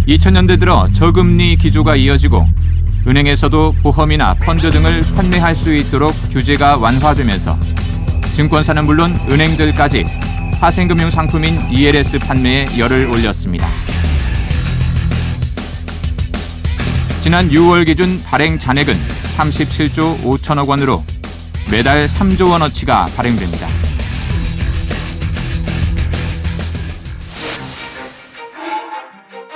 2000년대 들어 저금리 기조가 이어지고 은행에서도 보험이나 펀드 등을 판매할 수 있도록 규제가 완화되면서 증권사는 물론 은행들까지 파생금융 상품인 ELS 판매에 열을 올렸습니다. 지난 6월 기준 발행 잔액은 37조 5천억 원으로 매달 3조 원어치가 발행됩니다.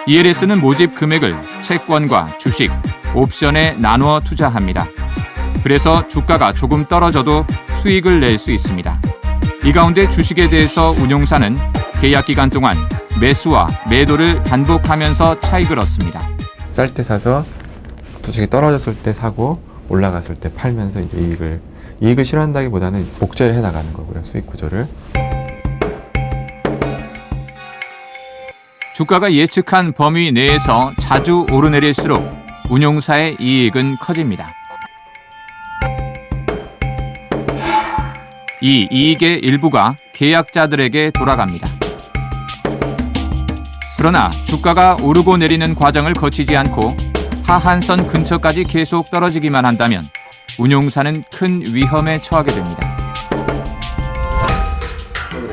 ELS는 모집 금액을 채권과 주식, 옵션에 나누어 투자합니다. 그래서 주가가 조금 떨어져도 수익을 낼 수 있습니다. 이 가운데 주식에 대해서 운용사는 계약 기간 동안 매수와 매도를 반복하면서 차익을 얻습니다. 쌀 때 사서 주식이 떨어졌을 때 사고 올라갔을 때 팔면서 이제 이익을 실현한다기보다는 복제를 해 나가는 거고요. 수익 구조를. 주가가 예측한 범위 내에서 자주 오르내릴수록 운용사의 이익은 커집니다. 이 이익의 일부가 계약자들에게 돌아갑니다. 그러나 주가가 오르고 내리는 과정을 거치지 않고 하한선 근처까지 계속 떨어지기만 한다면 운용사는 큰 위험에 처하게 됩니다.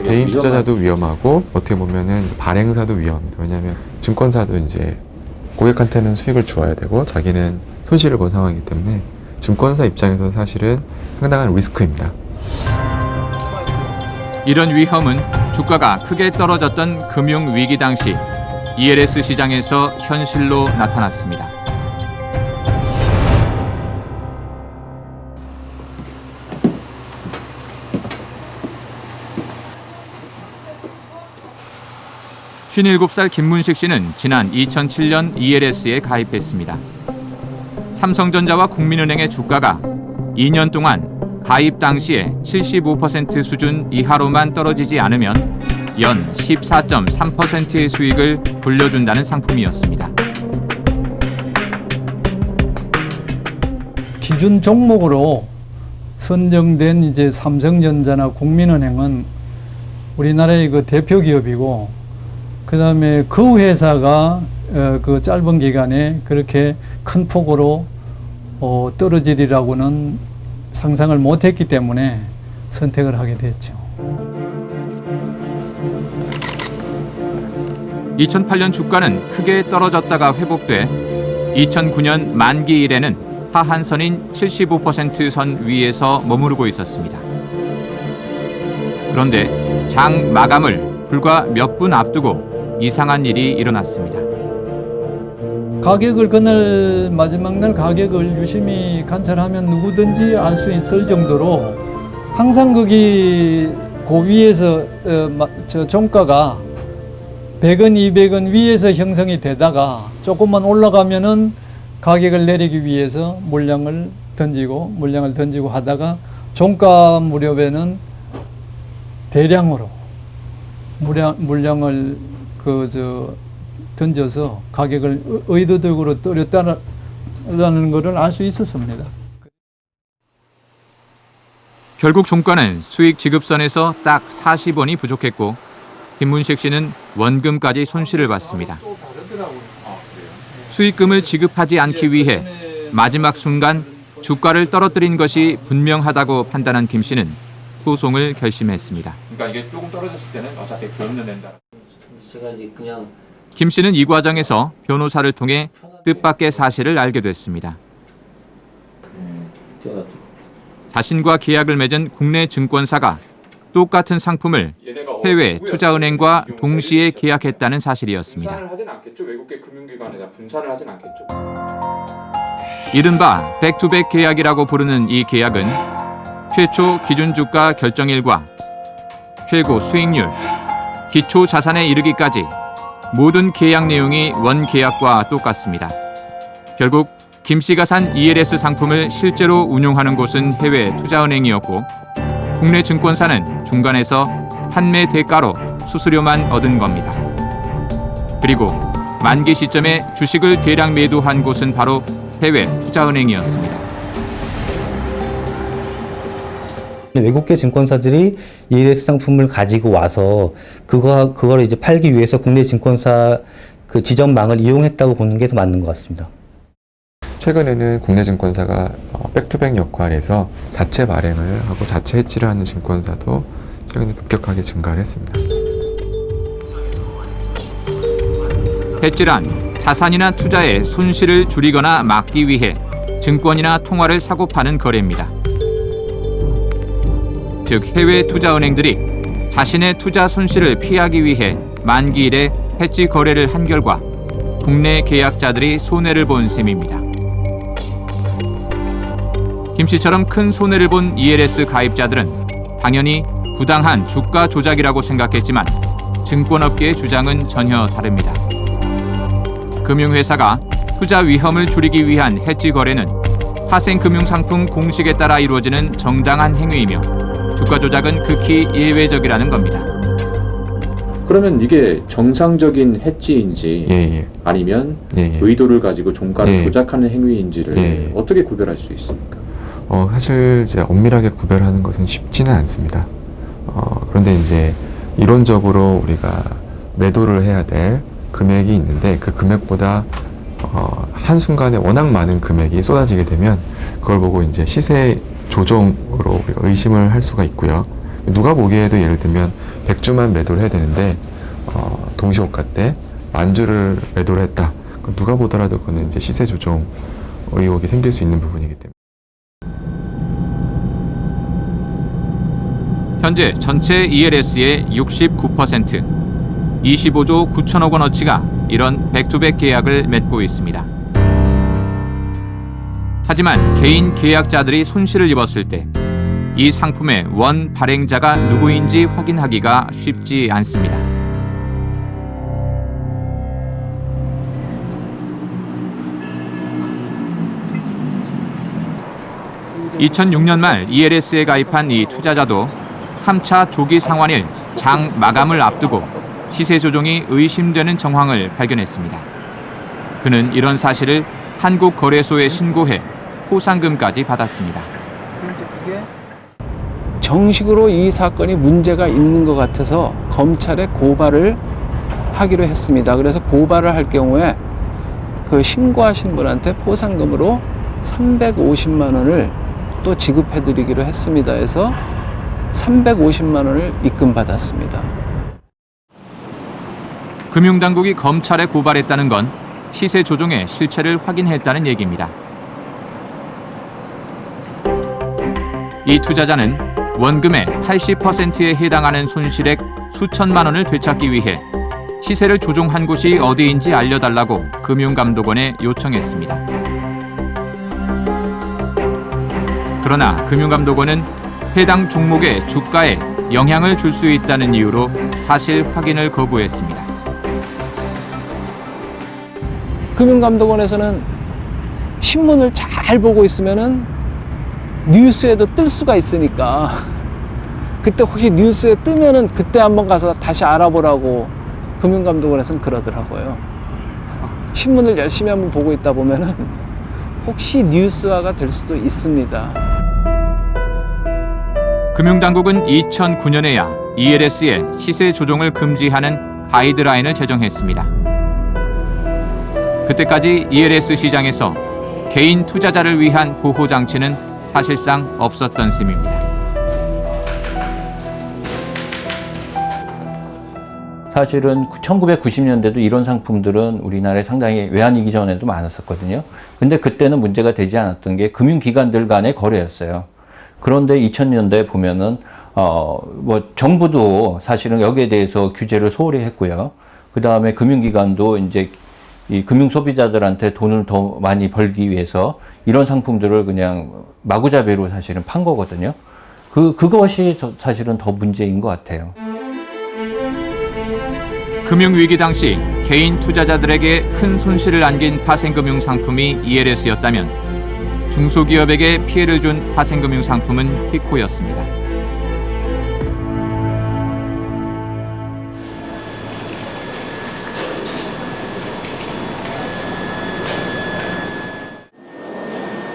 개인 투자자도 위험하고 어떻게 보면은 발행사도 위험합니다. 왜냐하면 증권사도 이제 고객한테는 수익을 주어야 되고 자기는 손실을 본 상황이기 때문에 증권사 입장에서 사실은 상당한 리스크입니다. 이런 위험은 주가가 크게 떨어졌던 금융위기 당시 ELS 시장에서 현실로 나타났습니다. (57살) 김문식 씨는 지난 2007년 ELS에 가입했습니다. 삼성전자와 국민은행의 주가가 2년 동안 가입 당시에 75% 수준 이하로만 떨어지지 않으면 연 14.3%의 수익을 돌려준다는 상품이었습니다. 기준 종목으로 선정된 이제 삼성전자나 국민은행은 우리나라의 그 대표 기업이고, 그 다음에 그 회사가 그 짧은 기간에 그렇게 큰 폭으로 떨어지리라고는 상상을 못했기 때문에 선택을 하게 됐죠. 2008년 주가는 크게 떨어졌다가 회복돼 2009년 만기 일에는 하한선인 75% 선 위에서 머무르고 있었습니다. 그런데 장 마감을 불과 몇 분 앞두고 이상한 일이 일어났습니다. 가격을 그날 마지막 날 가격을 유심히 관찰하면 누구든지 알 수 있을 정도로 항상 거기 그 위에서 저 종가가 100원, 200원 위에서 형성이 되다가 조금만 올라가면은 가격을 내리기 위해서 물량을 던지고 하다가 종가 무렵에는 대량으로 물량을 던져서 가격을 의도적으로 떨었다라는 것을 알 수 있었습니다. 결국 종가는 수익 지급선에서 딱 40원이 부족했고 김문식 씨는 원금까지 손실을 봤습니다. 수익금을 지급하지 않기 위해 마지막 순간 주가를 떨어뜨린 것이 분명하다고 판단한 김 씨는 소송을 결심했습니다. 그러니까 이게 조금 떨어졌을 때는 어차피 보험료 낸다. 제가 이제 그냥 김 씨는 이 과정에서 변호사를 통해 뜻밖의 사실을 알게 됐습니다. 제가 자신과 계약을 맺은 국내 증권사가 똑같은 상품을 해외 투자은행과 동시에 계약했다는 사실이었습니다. 분사를 하진 않겠죠. 외국계 금융기관에다 분사를 하진 않겠죠. 이른바 백투백 계약이라고 부르는 이 계약은 최초 기준주가 결정일과 최고 수익률, 기초 자산에 이르기까지 모든 계약 내용이 원 계약과 똑같습니다. 결국 김 씨가 산 ELS 상품을 실제로 운용하는 곳은 해외 투자은행이었고 국내 증권사는 중간에서 판매 대가로 수수료만 얻은 겁니다. 그리고 만기 시점에 주식을 대량 매도한 곳은 바로 해외 투자은행이었습니다. 외국계 증권사들이 ELS 상품을 가지고 와서 그걸 이제 팔기 위해서 국내 증권사 그 지점망을 이용했다고 보는 게 더 맞는 것 같습니다. 최근에는 국내 증권사가 백투백 역할에서 자체 발행을 하고 자체 해지를 하는 증권사도 최근에 급격하게 증가를 했습니다. 해지란 자산이나 투자의 손실을 줄이거나 막기 위해 증권이나 통화를 사고 파는 거래입니다. 즉 해외 투자은행들이 자신의 투자 손실을 피하기 위해 만기일에 해지 거래를 한 결과 국내 계약자들이 손해를 본 셈입니다. 김 씨처럼 큰 손해를 본 ELS 가입자들은 당연히 부당한 주가 조작이라고 생각했지만 증권업계의 주장은 전혀 다릅니다. 금융회사가 투자 위험을 줄이기 위한 해지 거래는 파생금융상품 공식에 따라 이루어지는 정당한 행위이며 주가 조작은 극히 예외적이라는 겁니다. 그러면 이게 정상적인 해지인지 예. 아니면 예. 의도를 가지고 종가를 예. 조작하는 행위인지를 예. 어떻게 구별할 수 있습니까? 사실 이제 엄밀하게 구별하는 것은 쉽지는 않습니다. 그런데 이제 이론적으로 우리가 매도를 해야 될 금액이 있는데 그 금액보다 한순간에 워낙 많은 금액이 쏟아지게 되면 그걸 보고 이제 시세 조종으로 우리가 의심을 할 수가 있고요. 누가 보기에도 예를 들면 100주만 매도를 해야 되는데 동시호가 때 10,000주를 매도를 했다. 그럼 누가 보더라도 그거는 이제 시세 조종 의혹이 생길 수 있는 부분이기 때문에. 현재 전체 ELS의 69%, 25조 9천억 원어치가 이런 백투백 계약을 맺고 있습니다. 하지만 개인 계약자들이 손실을 입었을 때 이 상품의 원 발행자가 누구인지 확인하기가 쉽지 않습니다. (2006년) 말 ELS에 가입한 이 투자자도 3차 조기 상환일 장 마감을 앞두고 시세 조종이 의심되는 정황을 발견했습니다. 그는 이런 사실을 한국거래소에 신고해 포상금까지 받았습니다. 정식으로 이 사건이 문제가 있는 것 같아서 검찰에 고발을 하기로 했습니다. 그래서 고발을 할 경우에 그 신고하신 분한테 포상금으로 350만 원을 또 지급해드리기로 했습니다. 해서 350만 원을 입금받았습니다. 금융당국이 검찰에 고발했다는 건 시세 조종의 실체를 확인했다는 얘기입니다. 이 투자자는 원금의 80%에 해당하는 손실액 수천만 원을 되찾기 위해 시세를 조종한 곳이 어디인지 알려달라고 금융감독원에 요청했습니다. 그러나 금융감독원은 해당 종목의 주가에 영향을 줄 수 있다는 이유로 사실 확인을 거부했습니다. 금융감독원에서는 신문을 잘 보고 있으면은 뉴스에도 뜰 수가 있으니까 그때 혹시 뉴스에 뜨면은 그때 한번 가서 다시 알아보라고 금융감독원에서는 그러더라고요. 신문을 열심히 한번 보고 있다 보면은 혹시 뉴스화가 될 수도 있습니다. 금융당국은 2009년에야 ELS의 시세 조종을 금지하는 가이드라인을 제정했습니다. 그때까지 ELS 시장에서 개인 투자자를 위한 보호 장치는 사실상 없었던 셈입니다. 사실은 1990년대도 이런 상품들은 우리나라에 상당히 외환위기 전에도 많았었거든요. 근데 그때는 문제가 되지 않았던 게 금융기관들 간의 거래였어요. 그런데 2000년대에 보면은 정부도 사실은 여기에 대해서 규제를 소홀히 했고요. 그 다음에 금융기관도 이제 이 금융소비자들한테 돈을 더 많이 벌기 위해서 이런 상품들을 그냥 마구잡이로 사실은 판 거거든요. 그것이 사실은 더 문제인 것 같아요. 금융위기 당시 개인 투자자들에게 큰 손실을 안긴 파생금융 상품이 ELS였다면 중소기업에게 피해를 준 파생금융 상품은 히코였습니다.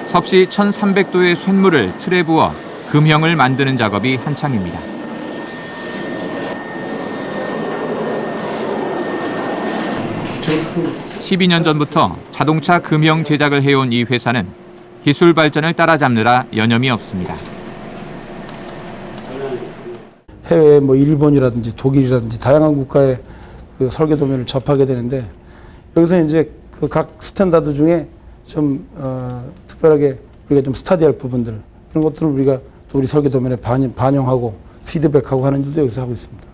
섭씨 1300도의 쇳물을 틀에 부어 금형을 만드는 작업이 한창입니다. (12년) 전부터 자동차 금형 제작을 해온 이 회사는 기술 발전을 따라잡느라 여념이 없습니다. 해외 뭐 일본이라든지 독일이라든지 다양한 국가의 그 설계 도면을 접하게 되는데 여기서 이제 그 각 스탠다드 중에 좀 특별하게 우리가 좀 스타디할 부분들 그런 것들을 우리가 또 우리 설계 도면에 반영하고 피드백하고 하는 일도 여기서 하고 있습니다.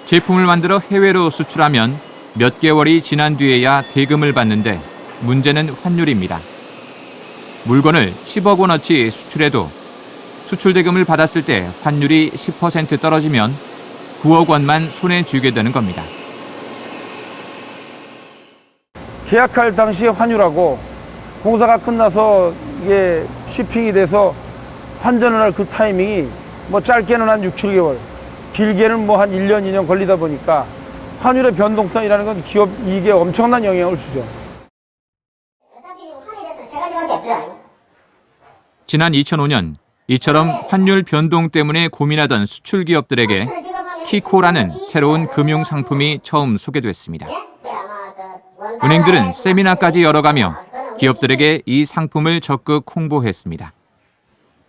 제품을 만들어 해외로 수출하면 몇 개월이 지난 뒤에야 대금을 받는데 문제는 환율입니다. 물건을 10억 원어치 수출해도 수출 대금을 받았을 때 환율이 10% 떨어지면 9억 원만 손에 쥐게 되는 겁니다. 계약할 당시의 환율하고 공사가 끝나서 이게 쉬핑이 돼서 환전을 할 그 타이밍이 뭐 짧게는 한 6, 7개월, 길게는 뭐 한 1년, 2년 걸리다 보니까 환율의 변동성이라는 건 기업 이익에 엄청난 영향을 주죠. 지난 2005년 이처럼 환율 변동 때문에 고민하던 수출 기업들에게 키코라는 새로운 금융 상품이 처음 소개됐습니다. 은행들은 세미나까지 열어가며 기업들에게 이 상품을 적극 홍보했습니다.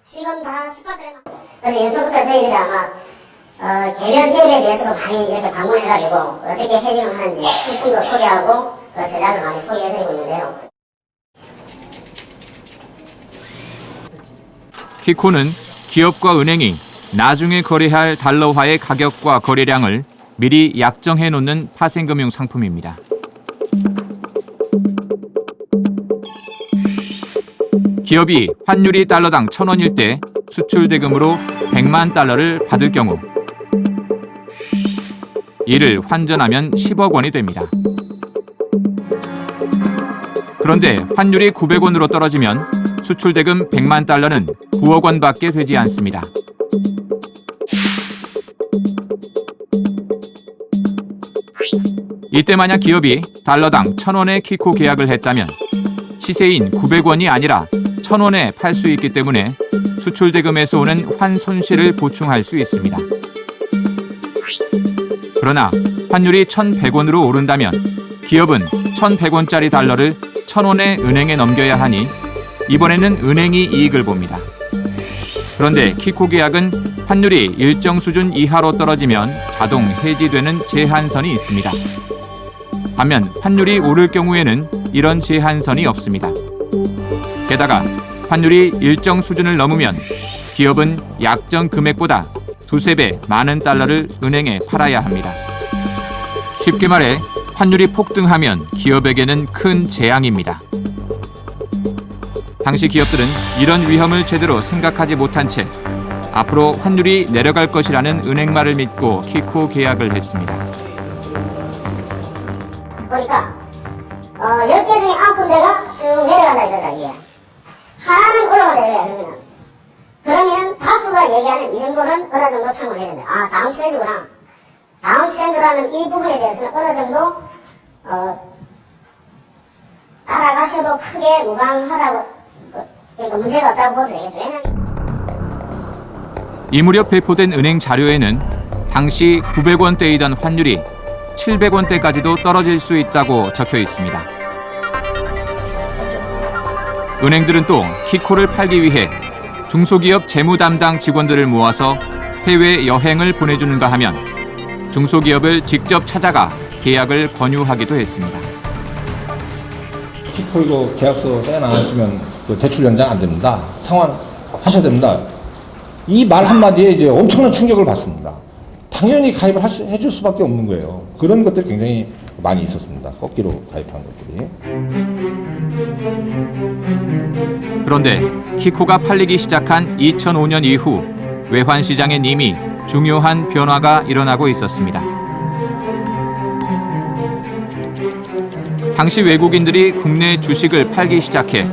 지금 다 스파트를 그래서 연초부터 저희들이 아마 개별 기업에 대해서도 많이 이렇게 방문해가지고 어떻게 해지를 하는지 상품도 소개하고 제작을 많이 소개해드리고 있는데요. 키코는 기업과 은행이 나중에 거래할 달러화의 가격과 거래량을 미리 약정해 놓는 파생금융 상품입니다. 기업이 환율이 달러당 1,000원일 때 수출 대금으로 100만 달러를 받을 경우 이를 환전하면 10억 원이 됩니다. 그런데 환율이 900원으로 떨어지면 수출 대금 100만 달러는 9억 원밖에 되지 않습니다. 이때 만약 기업이 달러당 1,000원의 키코 계약을 했다면 시세인 900원이 아니라 1,000원에 팔 수 있기 때문에 수출 대금에서 오는 환 손실을 보충할 수 있습니다. 그러나 환율이 1,100원으로 오른다면 기업은 1,100원짜리 달러를 1,000원에 은행에 넘겨야 하니 이번에는 은행이 이익을 봅니다. 그런데 키코 계약은 환율이 일정 수준 이하로 떨어지면 자동 해지되는 제한선이 있습니다. 반면 환율이 오를 경우에는 이런 제한선이 없습니다. 게다가 환율이 일정 수준을 넘으면 기업은 약정 금액보다 두세 배 많은 달러를 은행에 팔아야 합니다. 쉽게 말해 환율이 폭등하면 기업에게는 큰 재앙입니다. 당시 기업들은 이런 위험을 제대로 생각하지 못한 채 앞으로 환율이 내려갈 것이라는 은행 말을 믿고 키코 계약을 했습니다. 보니까 10개 중에 9군데가 쭉 내려간다 이거다 이게. 하나는 올라간다 이거야 그러면 다수가 얘기하는 이 정도는 어느 정도 참고해야 된다. 아 다음 트렌드구나. 다음 트렌드라는 이 부분에 대해서는 어느 정도 따라가셔도 크게 무방하다고 그러니까 문제가 없다고 보도 되겠죠. 왜냐면 이 무렵 배포된 은행 자료에는 당시 900원대이던 환율이 700원대까지도 떨어질 수 있다고 적혀 있습니다. 은행들은 또 키코를 팔기 위해 중소기업 재무 담당 직원들을 모아서 해외 여행을 보내주는가 하면 중소기업을 직접 찾아가 계약을 권유하기도 했습니다. 키코 이거 계약서 사인 안 하시면 그 대출 연장 안 됩니다. 상환하셔야 됩니다. 이 말 한마디에 이제 엄청난 충격을 받습니다. 당연히 가입을 해줄 수밖에 없는 거예요. 그런 것들이 굉장히 많이 있었습니다. 꺾기로 가입한 것들이. 그런데 키코가 팔리기 시작한 2005년 이후 외환 시장엔 이미 중요한 변화가 일어나고 있었습니다. 당시 외국인들이 국내 주식을 팔기 시작해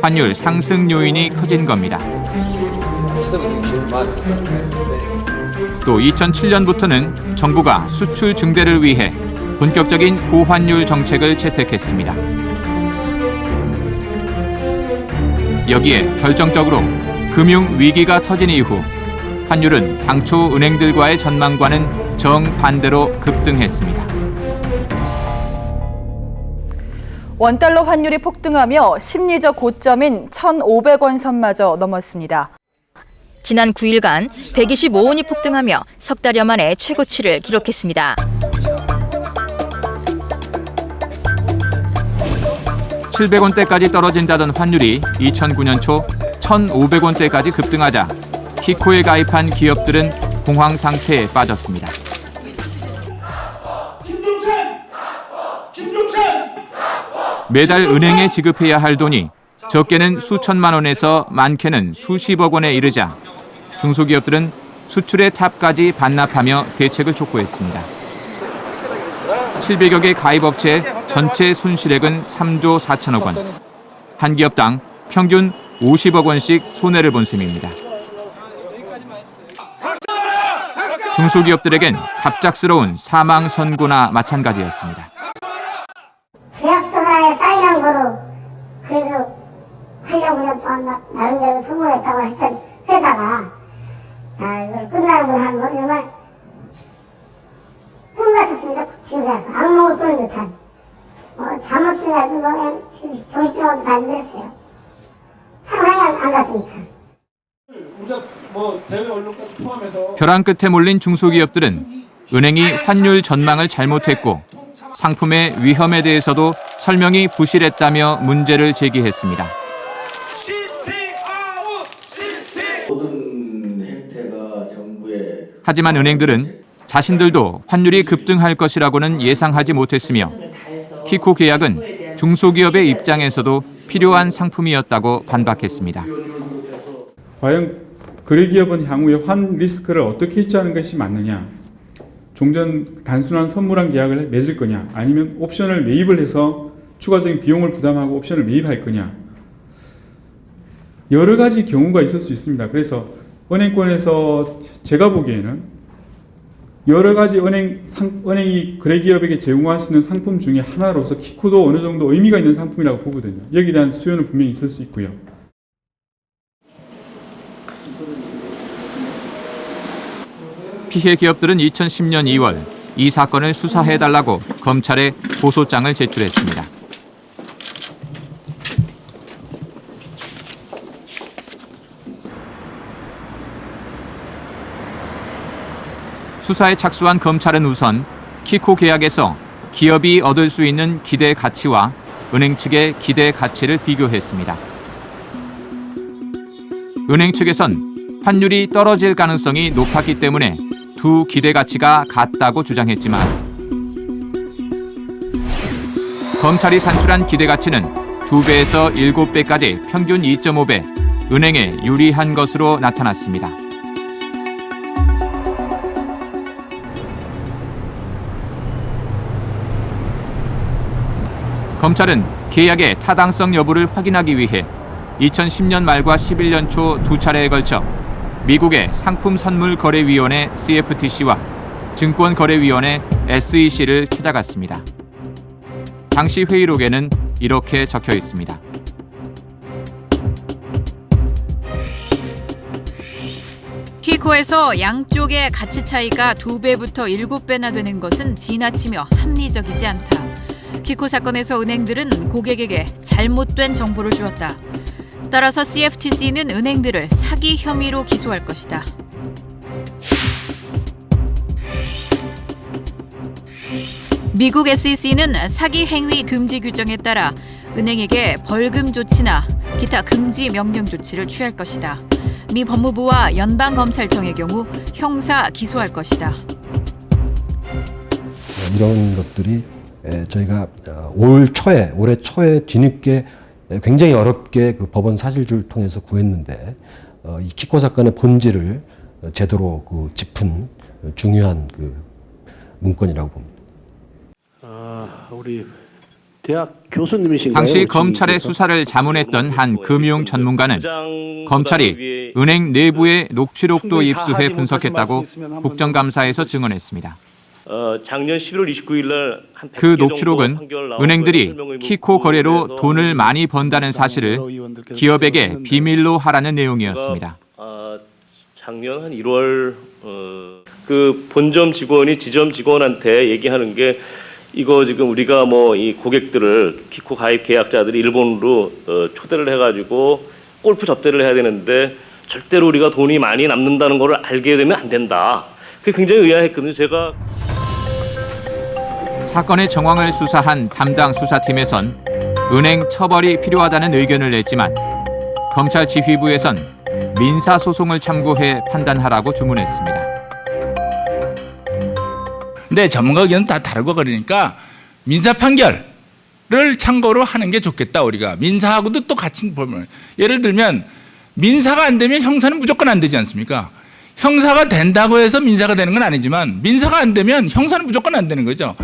환율 상승 요인이 커진 겁니다. 또 2007년부터는 정부가 수출 증대를 위해 본격적인 고환율 정책을 채택했습니다. 여기에 결정적으로 금융 위기가 터진 이후 환율은 당초 은행들과의 전망과는 정반대로 급등했습니다. 원달러 환율이 폭등하며 심리적 고점인 1,500원 선마저 넘었습니다. 지난 9일간 125원이 폭등하며 석 달여 만에 최고치를 기록했습니다. 700원대까지 떨어진다던 환율이 2009년 초 1,500원대까지 급등하자 키코에 가입한 기업들은 공황 상태에 빠졌습니다. 매달 은행에 지급해야 할 돈이 적게는 수천만 원에서 많게는 수십억 원에 이르자 중소기업들은 수출의 탑까지 반납하며 대책을 촉구했습니다. 700여 개 가입업체의 전체 손실액은 3조 4천억 원. 한 기업당 평균 50억 원씩 손해를 본 셈입니다. 중소기업들에겐 갑작스러운 사망 선고나 마찬가지였습니다. 계약서 하나에 사인한 거로 그래도 하려고 그냥 또 나름대로 성공했다고 했던 회사가 이걸 끝나는 걸 하는 건 정말 꿈 같았습니다. 지금 생각해서 악몽을 꾸는 듯한 잠못 든 날도 그냥 조식병원도 다니고 그랬어요. 상상이 안 갔으니까. 우리가 뭐 대외 언론까지 포함해서 벼랑 끝에 몰린 중소기업들은 은행이 환율 전망을 잘못했고 상품의 위험에 대해서도 설명이 부실했다며 문제를 제기했습니다. 하지만 은행들은 자신들도 환율이 급등할 것이라고는 예상하지 못했으며 키코 계약은 중소기업의 입장에서도 필요한 상품이었다고 반박했습니다. 과연 거래기업은 향후에 환 리스크를 어떻게 해치하는 것이 맞느냐? 종전 단순한 선물한 계약을 맺을 거냐? 아니면 옵션을 매입을 해서 추가적인 비용을 부담하고 옵션을 매입할 거냐? 여러 가지 경우가 있을 수 있습니다. 그래서 은행권에서 제가 보기에는 여러 가지 은행이 거래기업에게 제공할 수 있는 상품 중에 하나로서 키코도 어느 정도 의미가 있는 상품이라고 보거든요. 여기에 대한 수요는 분명히 있을 수 있고요. 피해 기업들은 2010년 2월 이 사건을 수사해달라고 검찰에 고소장을 제출했습니다. 수사에 착수한 검찰은 우선 키코 계약에서 기업이 얻을 수 있는 기대 가치와 은행 측의 기대 가치를 비교했습니다. 은행 측에선 환율이 떨어질 가능성이 높았기 때문에 두 기대 가치가 같다고 주장했지만 검찰이 산출한 기대 가치는 2배에서 7배까지 평균 2.5배, 은행에 유리한 것으로 나타났습니다. 검찰은 계약의 타당성 여부를 확인하기 위해 2010년 말과 11년 초 두 차례에 걸쳐 미국의 상품선물거래위원회 CFTC와 증권거래위원회 SEC를 찾아갔습니다. 당시 회의록에는 이렇게 적혀 있습니다. 키코에서 양쪽의 가치 차이가 2배부터 7배나 되는 것은 지나치며 합리적이지 않다. 키코 사건에서 은행들은 고객에게 잘못된 정보를 주었다. 따라서 CFTC는 은행들을 사기 혐의로 기소할 것이다. 미국 SEC는 사기 행위 금지 규정에 따라 은행에게 벌금 조치나 기타 금지 명령 조치를 취할 것이다. 미 법무부와 연방검찰청의 경우 형사 기소할 것이다. 이런 것들이 저희가 올해 초에 뒤늦게 굉장히 어렵게 그 법원 사실주를 통해서 구했는데 이 키코 사건의 본질을 제대로 짚은 중요한 문건이라고 봅니다. 우리 대학 교수님이신가요? 당시 검찰의 수사를 자문했던 한 금융 전문가는 검찰이 은행 내부의 녹취록도 입수해 분석했다고 국정감사에서 증언했습니다. 작년 11월 29일 날 그 녹취록은 은행들이 키코 거래로 돈을 많이 번다는 사실을 기업에게 비밀로 하라는 내용이었습니다. 작년 한 1월 그 본점 직원이 지점 직원한테 얘기하는 게 이거 지금 우리가 뭐 이 고객들을 키코 가입 계약자들이 일본으로 초대를 해가지고 골프 접대를 해야 되는데 절대로 우리가 돈이 많이 남는다는 걸 알게 되면 안 된다. 그게 굉장히 의아했거든요. 제가 사건의 정황을 수사한 담당 수사팀에선 은행 처벌이 필요하다는 의견을 냈지만 검찰 지휘부에선 민사소송을 참고해 판단하라고 주문했습니다. 근데 전문가 의견은 다 다르고 그러니까 민사 판결을 참고로 하는 게 좋겠다. 우리가 민사하고도 또 같이 보면 예를 들면 민사가 안 되면 형사는 무조건 안 되지 않습니까? 형사가 된다고 해서 민사가 되는 건 아니지만 민사가 안 되면 형사는 무조건 안 되는 거죠.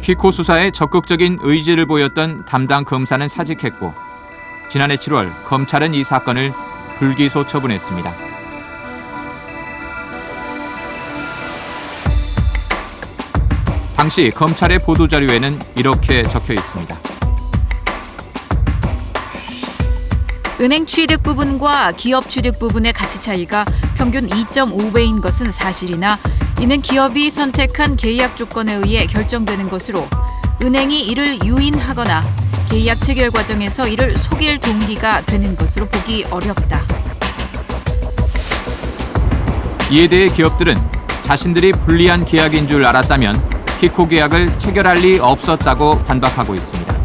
키코 수사에 적극적인 의지를 보였던 담당 검사는 사직했고 지난해 7월 검찰은 이 사건을 불기소 처분했습니다. 당시 검찰의 보도자료에는 이렇게 적혀 있습니다. 은행 취득 부분과 기업 취득 부분의 가치 차이가 평균 2.5배인 것은 사실이나 이는 기업이 선택한 계약 조건에 의해 결정되는 것으로 은행이 이를 유인하거나 계약 체결 과정에서 이를 속일 동기가 되는 것으로 보기 어렵다. 이에 대해 기업들은 자신들이 불리한 계약인 줄 알았다면 키코 계약을 체결할 리 없었다고 반박하고 있습니다.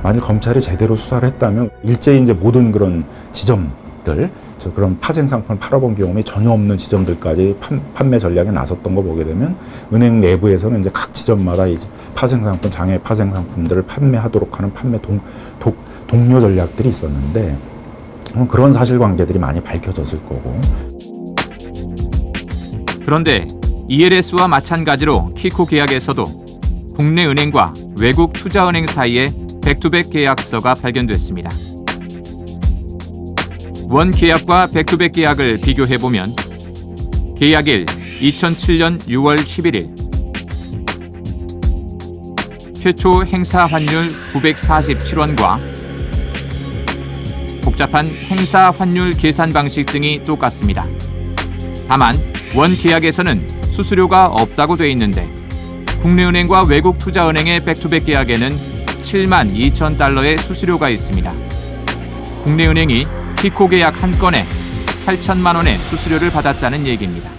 만약 검찰이 제대로 수사를 했다면 일제히 이제 모든 그런 지점들, 그런 파생 상품을 팔아본 경험이 전혀 없는 지점들까지 판매 전략에 나섰던 거 보게 되면 은행 내부에서는 이제 각 지점마다 이 파생 상품, 장외 파생 상품들을 판매하도록 하는 판매 동료 전략들이 있었는데 그런 사실관계들이 많이 밝혀졌을 거고. 그런데 ELS와 마찬가지로 키코 계약에서도 국내 은행과 외국 투자은행 사이에 백투백 계약서가 발견됐습니다. 원 계약과 백투백 계약을 비교해보면 계약일 2007년 6월 11일 최초 행사 환율 947원과 복잡한 행사 환율 계산 방식 등이 똑같습니다. 다만 원 계약에서는 수수료가 없다고 돼 있는데 국내 은행과 외국 투자은행의 백투백 계약에는 72,000달러의 수수료가 있습니다. 국내 은행이 키코 계약 한 건에 8천만 원의 수수료를 받았다는 얘기입니다.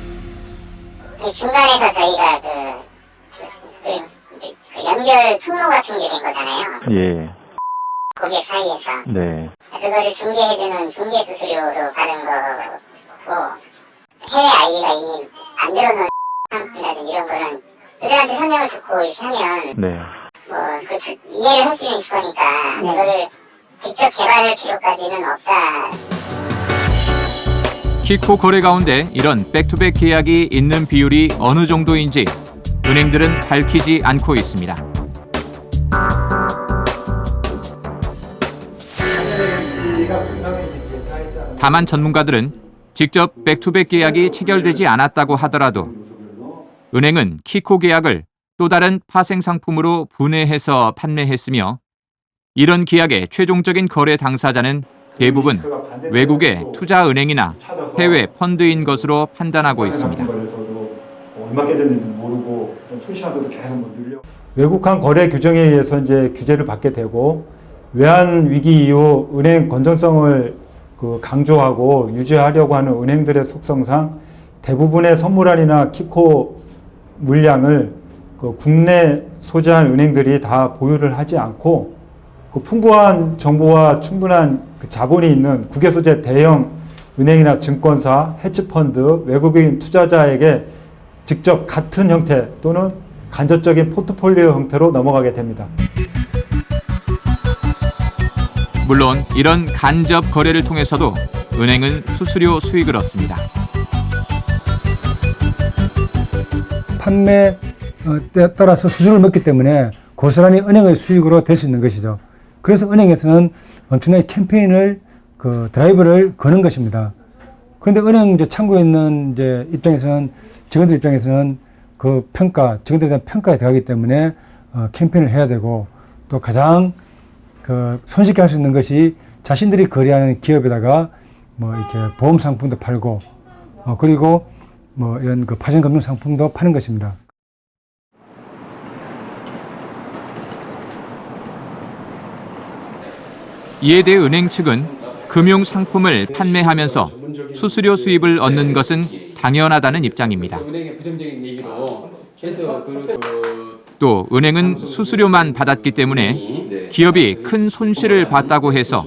중간에서 저희가 그 연결 통로 같은 게 된 거잖아요. 예. 고객 사이에서. 네. 그거를 중개해주는 중개 수수료로 받은 거고 해외 아이디가 이미 안 들어놓은 상품이라든지 이런 거는 그들한테 설명을 듣고 이렇게 하면 네. 이해를 할 수는 있을 거니까 그거를 직접 개발할 필요까지는 없다. 키코 거래 가운데 이런 백투백 계약이 있는 비율이 어느 정도인지 은행들은 밝히지 않고 있습니다. 다만 전문가들은 직접 백투백 계약이 체결되지 않았다고 하더라도 은행은 키코 계약을 또 다른 파생 상품으로 분해해서 판매했으며 이런 계약의 최종적인 거래 당사자는 대부분 외국의 투자은행이나 해외 펀드인 것으로 판단하고 있습니다. 얼마 깨졌는지도 모르고 소시하고도 계속 늘려. 외국한 거래 규정에 의해서 이제 규제를 받게 되고 외환 위기 이후 은행 건전성을 강조하고 유지하려고 하는 은행들의 속성상 대부분의 선물안이나 키코 물량을 국내 소재한 은행들이 다 보유를 하지 않고 풍부한 정보와 충분한 자본이 있는 국외 소재 대형 은행이나 증권사, 헤지펀드, 외국인 투자자에게 직접 같은 형태 또는 간접적인 포트폴리오 형태로 넘어가게 됩니다. 물론 이런 간접 거래를 통해서도 은행은 수수료 수익을 얻습니다. 판매에 따라서 수수료를 먹기 때문에 고스란히 은행의 수익으로 될 수 있는 것이죠. 그래서 은행에서는 엄청나게 캠페인을 드라이브를 거는 것입니다. 그런데 은행 창구에 있는 입장에서는 직원들 입장에서는 직원들에 대한 평가에 들어가기 때문에 캠페인을 해야 되고 또 가장 손쉽게 할 수 있는 것이 자신들이 거래하는 기업에다가 이렇게 보험 상품도 팔고 그리고 뭐 이런 그 파생 금융 상품도 파는 것입니다. 이에 대해 은행 측은 금융 상품을 판매하면서 수수료 수입을 얻는 것은 당연하다는 입장입니다. 은행의 부정적인 얘기로 해서 또 은행은 수수료만 받았기 때문에 기업이 큰 손실을 봤다고 해서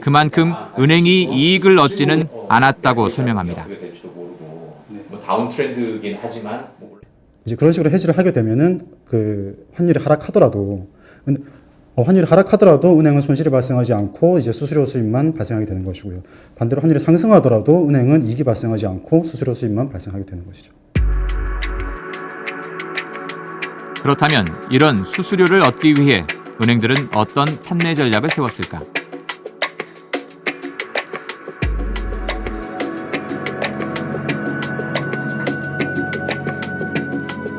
그만큼 은행이 이익을 얻지는 않았다고 설명합니다. 다운 트렌드긴 하지만 이제 그런 식으로 해지를 하게 되면은 그 환율이 하락하더라도 은행은 손실이 발생하지 않고 이제 수수료 수입만 발생하게 되는 것이고요. 반대로 환율이 상승하더라도 은행은 이익이 발생하지 않고 수수료 수입만 발생하게 되는 것이죠. 그렇다면 이런 수수료를 얻기 위해 은행들은 어떤 판매 전략을 세웠을까?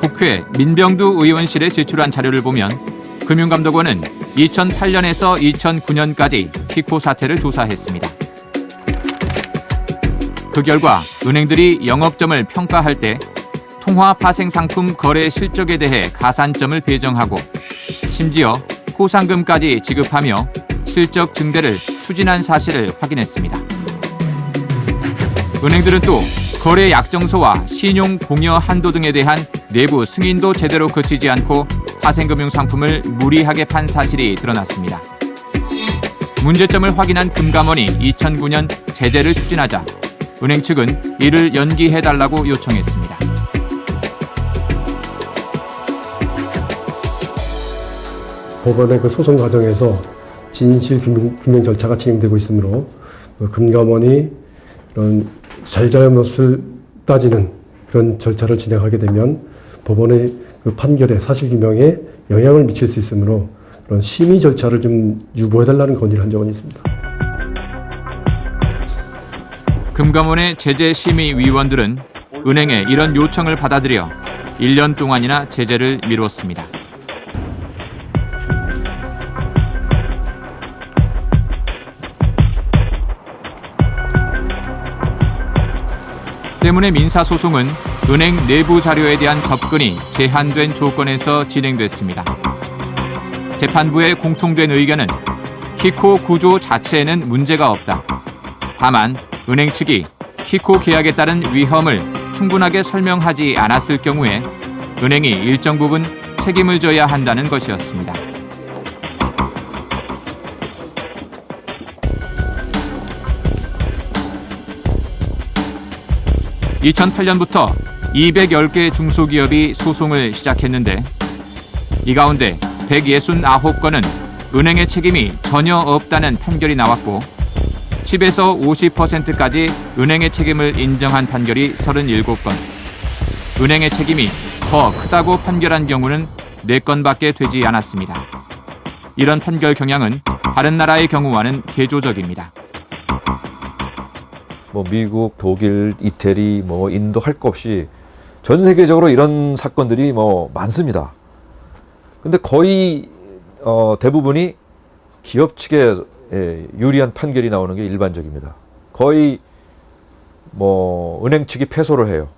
국회 민병두 의원실에 제출한 자료를 보면 금융감독원은 2008년에서 2009년까지 키코 사태를 조사했습니다. 그 결과 은행들이 영업점을 평가할 때 통화 파생 상품 거래 실적에 대해 가산점을 배정하고 심지어 포상금까지 지급하며 실적 증대를 추진한 사실을 확인했습니다. 은행들은 또 거래 약정서와 신용 공여 한도 등에 대한 내부 승인도 제대로 거치지 않고 파생금융 상품을 무리하게 판 사실이 드러났습니다. 문제점을 확인한 금감원이 2009년 제재를 추진하자 은행 측은 이를 연기해달라고 요청했습니다. 법원의 그 소송 과정에서 진실 규명 절차가 진행되고 있으므로 금감원이 이런 잘잘못을 따지는 그런 절차를 진행하게 되면 법원의 그 판결에 사실규명에 영향을 미칠 수 있으므로 그런 심의 절차를 좀 유보해달라는 건의를 한 적은 있습니다. 금감원의 제재심의위원들은 은행의 이런 요청을 받아들여 1년 동안이나 제재를 미뤘습니다. 때문에 민사소송은 은행 내부 자료에 대한 접근이 제한된 조건에서 진행됐습니다. 재판부의 공통된 의견은 키코 구조 자체에는 문제가 없다. 다만 은행 측이 키코 계약에 따른 위험을 충분하게 설명하지 않았을 경우에 은행이 일정 부분 책임을 져야 한다는 것이었습니다. (2008년부터) 210개 중소기업이 소송을 시작했는데 이 가운데 169건은 은행의 책임이 전혀 없다는 판결이 나왔고 10에서 50%까지 은행의 책임을 인정한 판결이 37건, 은행의 책임이 더 크다고 판결한 경우는 4건밖에 되지 않았습니다. 이런 판결 경향은 다른 나라의 경우와는 개조적입니다. 뭐 미국, 독일, 이태리, 뭐 인도 할 것 없이 전 세계적으로 이런 사건들이 뭐 많습니다. 근데 거의 대부분이 기업 측에 유리한 판결이 나오는 게 일반적입니다. 거의 뭐 은행 측이 패소를 해요.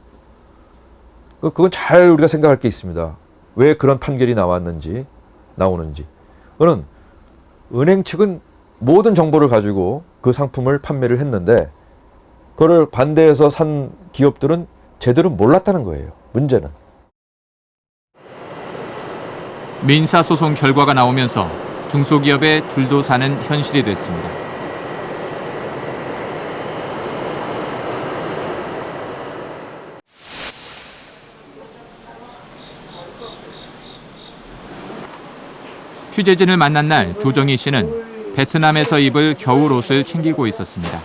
그건 잘 우리가 생각할 게 있습니다. 왜 그런 판결이 나오는지. 그거는 은행 측은 모든 정보를 가지고 그 상품을 판매를 했는데 그걸 반대해서 산 기업들은 제대로 몰랐다는 거예요. 문제는. 민사소송 결과가 나오면서 중소기업의 줄도사는 현실이 됐습니다. 취재진을 만난 날 조정희 씨는 베트남에서 입을 겨울 옷을 챙기고 있었습니다.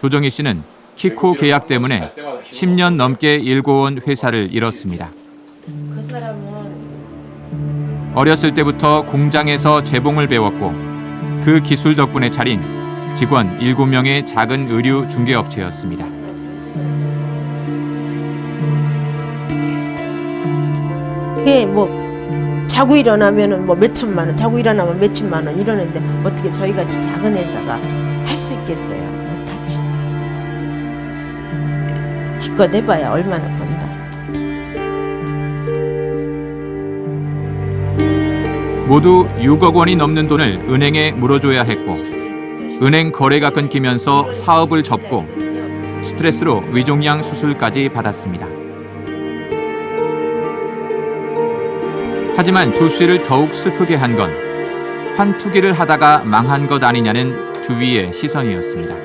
조정희 씨는 키코 계약 때문에 10년 넘게 일궈온 회사를 잃었습니다. 그 사람은 어렸을 때부터 공장에서 재봉을 배웠고 그 기술 덕분에 차린 직원 7명의 작은 의류 중개업체였습니다. 그게 뭐 자고 일어나면은 뭐 몇천만 원, 자고 일어나면 몇천만 원 이러는데 어떻게 저희 같이 작은 회사가 할 수 있겠어요? 못하지. 기껏 해봐야 얼마나 번다. 모두 6억 원이 넘는 돈을 은행에 물어줘야 했고 은행 거래가 끊기면서 사업을 접고 스트레스로 위종양 수술까지 받았습니다. 하지만 조 씨를 더욱 슬프게 한 건 환투기를 하다가 망한 것 아니냐는 주위의 시선이었습니다.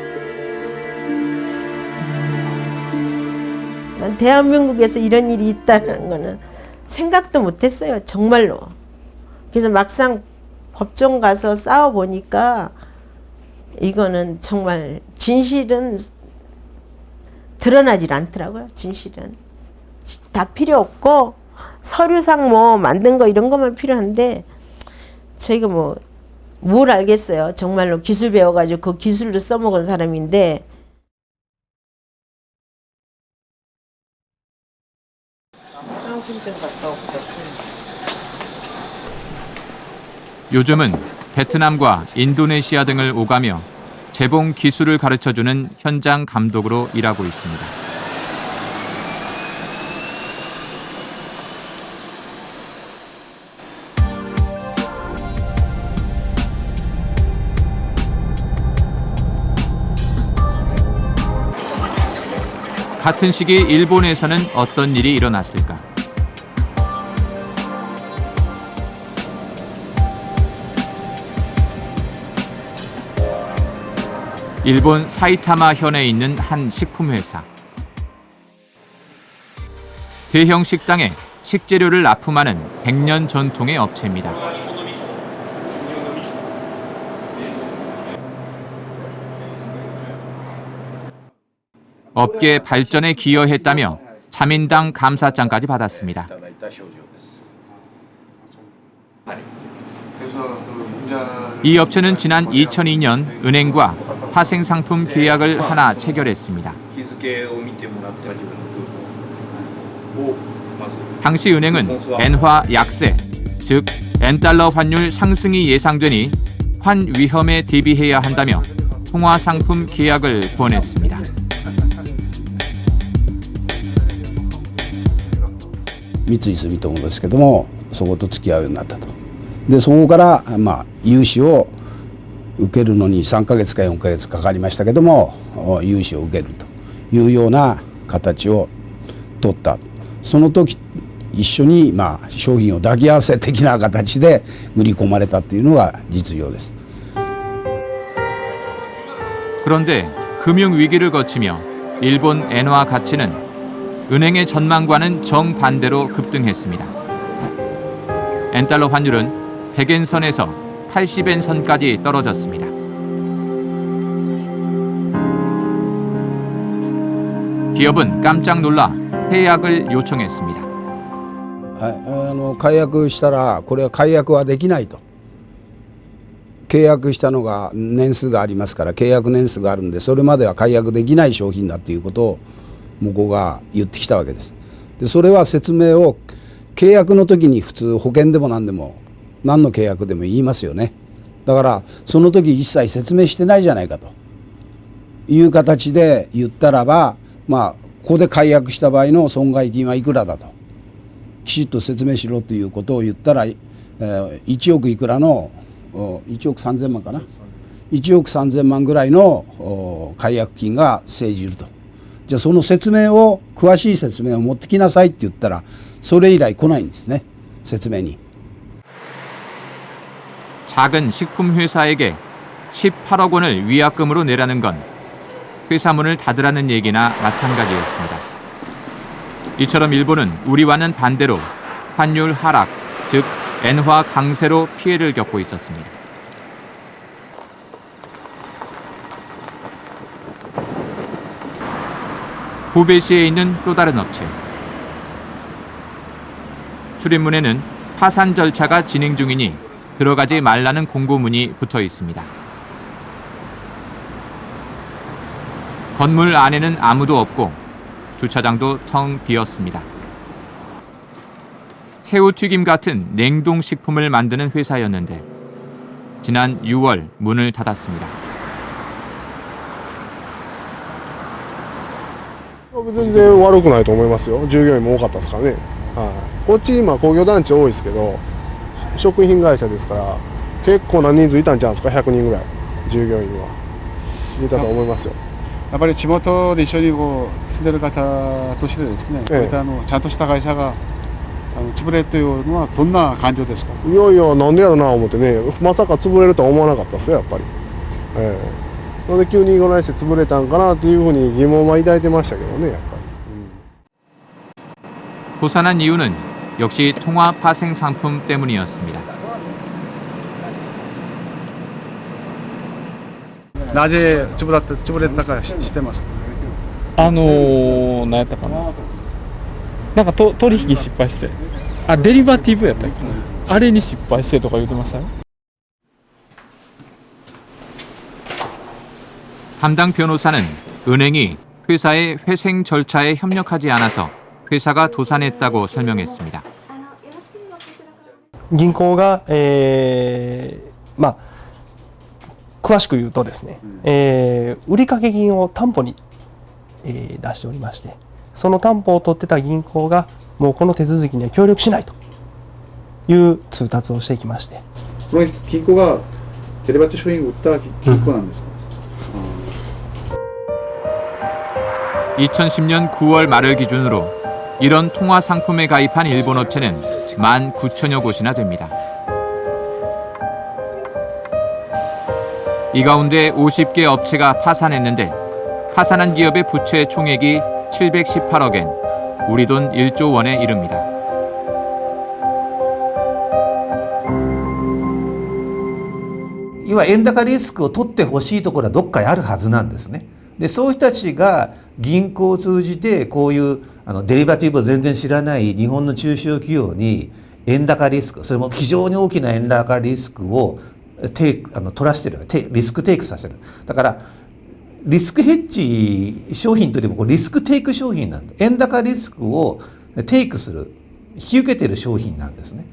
난 대한민국에서 이런 일이 있다는 거는 생각도 못했어요. 정말로. 그래서 막상 법정 가서 싸워보니까 이거는 정말 진실은 드러나질 않더라고요. 진실은. 다 필요 없고 서류상 뭐 만든 거 이런 것만 필요한데 저희가 뭘 알겠어요. 정말로 기술 배워가지고 그 기술로 써먹은 사람인데 요즘은 베트남과 인도네시아 등을 오가며 재봉 기술을 가르쳐주는 현장 감독으로 일하고 있습니다. 같은 시기 일본에서는 어떤 일이 일어났을까? 일본 사이타마 현에 있는 한 식품회사. 대형 식당에 식재료를 납품하는 100년 전통의 업체입니다. 업계 발전에 기여했다며 자민당 감사장까지 받았습니다. 이 업체는 지난 2002년 은행과 파생상품 계약을 하나 체결했습니다. 당시 은행은 엔화 약세, 즉 엔달러 환율 상승이 예상되니 환 위험에 대비해야 한다며 통화 상품 계약을 권했습니다.三井住友ですけども、そこと付き合うようになったと。でそこから融資を受けるのに3ヶ月か4ヶ月かかりましたけども、融資を受けるというような形を取った。その時一緒に商品を抱き合わせ的な形で売り込まれたというのが実情です。 그런데 금융 위기를 거치며 일본 엔화 가치는 은행의 전망과는 정반대로 급등했습니다. 엔달러 환율은 100엔선에서 80엔선까지 떨어졌습니다. 기업은 깜짝 놀라 해약을 요청했습니다. 解約したらこれは解約はできないと。契約したのが年数がありますから契約年数があるんでそれまでは解約できない商品だということを向こうが言ってきたわけです。でそれは説明を契約の時に普通保険でも何でも何の契約でも言いますよね。だからその時一切説明してないじゃないかという形で言ったらばここで解約した場合の損害金はいくらだときちっと説明しろということを言ったら1億いくらの1億3000万かな1億3000万ぐらいの解約金が生じると。じゃあその説明を詳しい説明を持ってきなさいって言ったらそれ以来来ないんですね説明に。 작은 식품 회사에게 18억 원을 위약금으로 내라는 건 회사 문을 닫으라는 얘기나 마찬가지였습니다. 이처럼 일본은 우리와는 반대로 환율 하락, 즉 엔화 강세로 피해를 겪고 있었습니다. 후베시에 있는 또 다른 업체. 출입문에는 파산 절차가 진행 중이니 들어가지 말라는 공고문이 붙어 있습니다. 건물 안에는 아무도 없고 주차장도 텅 비었습니다. 새우튀김 같은 냉동식품을 만드는 회사였는데 지난 6월 문을 닫았습니다. 全然悪くないと思いますよ。従業員も多かったですからね。はい。こっち今工業団地多いですけど、食品会社ですから結構な人数いたんちゃうんですか。100人ぐらい従業員はいたと思いますよ。やっぱり地元で一緒にこう住んでる方としてですね、こういったちゃんとした会社が潰れるというのはどんな感情ですか。いやいやなんでやろな思ってね、まさか潰れるとは思わなかったですよやっぱり。なんで急にこないして潰れたんかなというふうに疑問は抱いてましたけどねやっぱり。 도산한 이유는 역시 통화 파생 상품 때문이었습니다. 낮에潰れたか知ってます。何やったかな。なんか取引失敗して、デリバティブやったっけな。あれに失敗してとか言ってましたよ。 담당 변호사는 은행이 회사의 회생 절차에 협력하지 않아서 회사가 도산했다고 설명했습니다. 銀行が、詳しく言うとですね、売掛金を担保に、出しておりまして、その担保を取ってた銀行がもうこの手続きには協力しないという通達をしてきまして、この銀行がデリバティ商品を売った銀行なんですか。 2010년 9월 말을 기준으로 이런 통화 상품에 가입한 일본 업체는 19,000여 곳이나 됩니다. 이 가운데 50개 업체가 파산했는데 파산한 기업의 부채 총액이 718억 엔, 우리 돈 1조 원에 이릅니다. 이와円高リスクを取ってほしいところはどっかにあるはずなんですね。で、そういう人たちが銀行を通じてこういうデリバティブを全然知らない日本の中小企業に円高リスク、それも非常に大きな円高リスクを取らせてる、リスクテイクさせる。だからリスクヘッジ商品というよりもリスクテイク商品なんで、円高リスクをテイクする、引き受けている商品なんですね。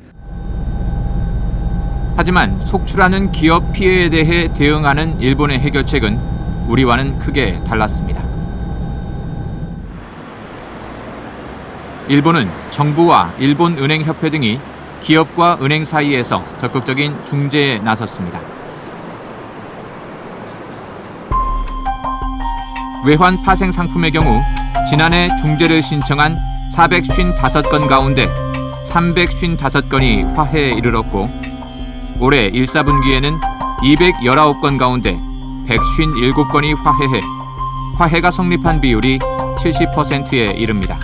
하지만 속출하는 기업 피해에 대해 대응하는 일본의 해결책은 우리와는 크게 달랐습니다. 일본은 정부와 일본은행협회 등이 기업과 은행 사이에서 적극적인 중재에 나섰습니다. 외환 파생 상품의 경우 지난해 중재를 신청한 455건 가운데 355건이 화해에 이르렀고 올해 1사분기에는 219건 가운데 157건이 화해가 성립한 비율이 70%에 이릅니다.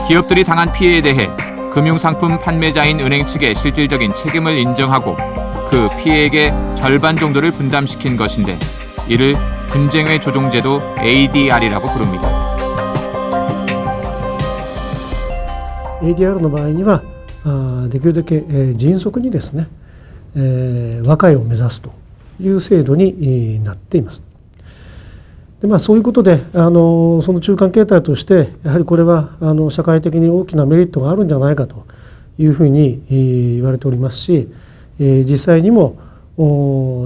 기업들이 당한 피해에 대해 금융상품 판매자인 은행 측의 실질적인 책임을 인정하고 그 피해액의 절반 정도를 분담시킨 것인데 이를 분쟁회 조정제도 ADR이라고 부릅니다. ADR の場合にはできるだけ迅速にですね和解を目指すという制度になっています。でそういうことでその中間形態としてやはりこれは社会的に大きなメリットがあるんじゃないかというふうに言われておりますし、実際にも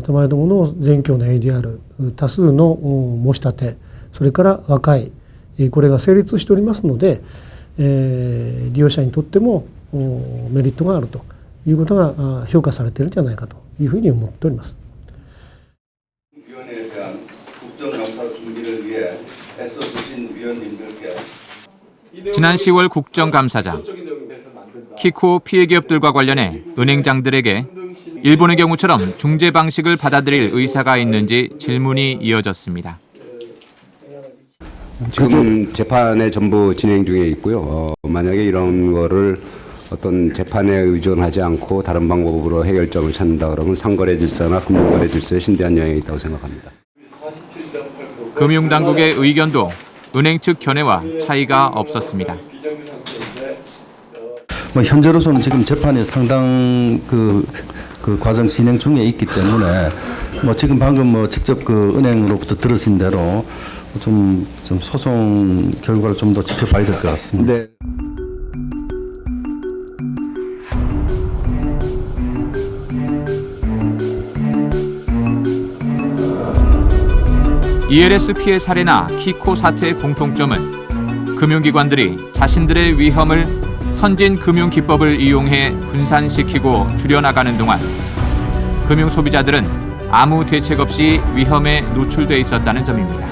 手前どもの全協の ADR 多数の申し立て、それから和解、これが成立しておりますので、利用者にとってもメリットがあるということが評価されているんじゃないかというふうに思っております。 지난 10월 국정감사장, 키코 피해 기업들과 관련해 은행장들에게 일본의 경우처럼 중재 방식을 받아들일 의사가 있는지 질문이 이어졌습니다. 지금 재판에 전부 진행 중에 있고요. 만약에 이런 거를 어떤 재판에 의존하지 않고 다른 방법으로 해결점을 찾는다 그러면 상거래 질서나 금융거래 질서에 심대한 영향이 있다고 생각합니다. 금융당국의 의견도 은행 측 견해와 차이가 없었습니다. 현재로서는 지금 재판이 상당 그 과정 진행 중에 있기 때문에 뭐 지금 방금 뭐 직접 그 은행으로부터 들으신 대로 좀 소송 결과를 좀 더 지켜봐야 될 것 같습니다. 네. ELS 피해 사례나 키코 사태의 공통점은 금융기관들이 자신들의 위험을 선진 금융 기법을 이용해 분산시키고 줄여나가는 동안 금융 소비자들은 아무 대책 없이 위험에 노출돼 있었다는 점입니다.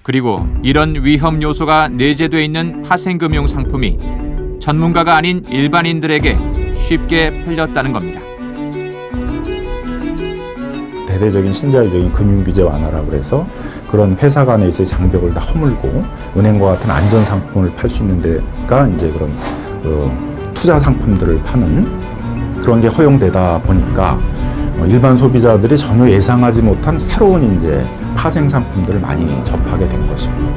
그리고 이런 위험 요소가 내재돼 있는 파생금융 상품이 전문가가 아닌 일반인들에게 쉽게 팔렸다는 겁니다. 대대적인 신자유적인 금융규제 완화라고 해서 그런 회사 간에 있어의 장벽을 다 허물고 은행과 같은 안전 상품을 팔 수 있는 데가 이제 그런 투자 상품들을 파는 그런 게 허용되다 보니까 일반 소비자들이 전혀 예상하지 못한 새로운 이제 파생 상품들을 많이 접하게 된 것입니다.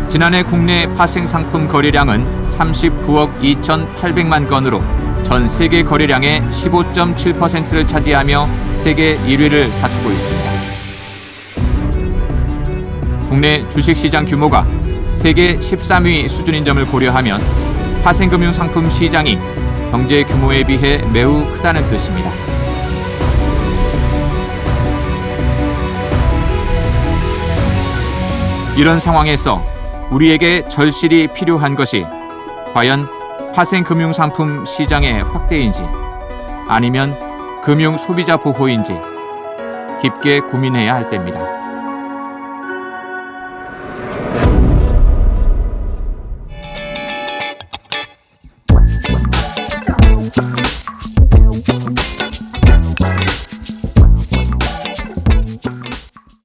지난해 국내 파생 상품 거래량은 39억 2,800만 건으로 전 세계 거래량의 15.7%를 차지하며 세계 1위를 다투고 있습니다. 국내 주식시장 규모가 세계 13위 수준인 점을 고려하면 파생금융 상품 시장이 경제 규모에 비해 매우 크다는 뜻입니다. 이런 상황에서 우리에게 절실히 필요한 것이 과연 파생금융상품 시장의 확대인지 아니면 금융 소비자 보호인지 깊게 고민해야 할 때입니다.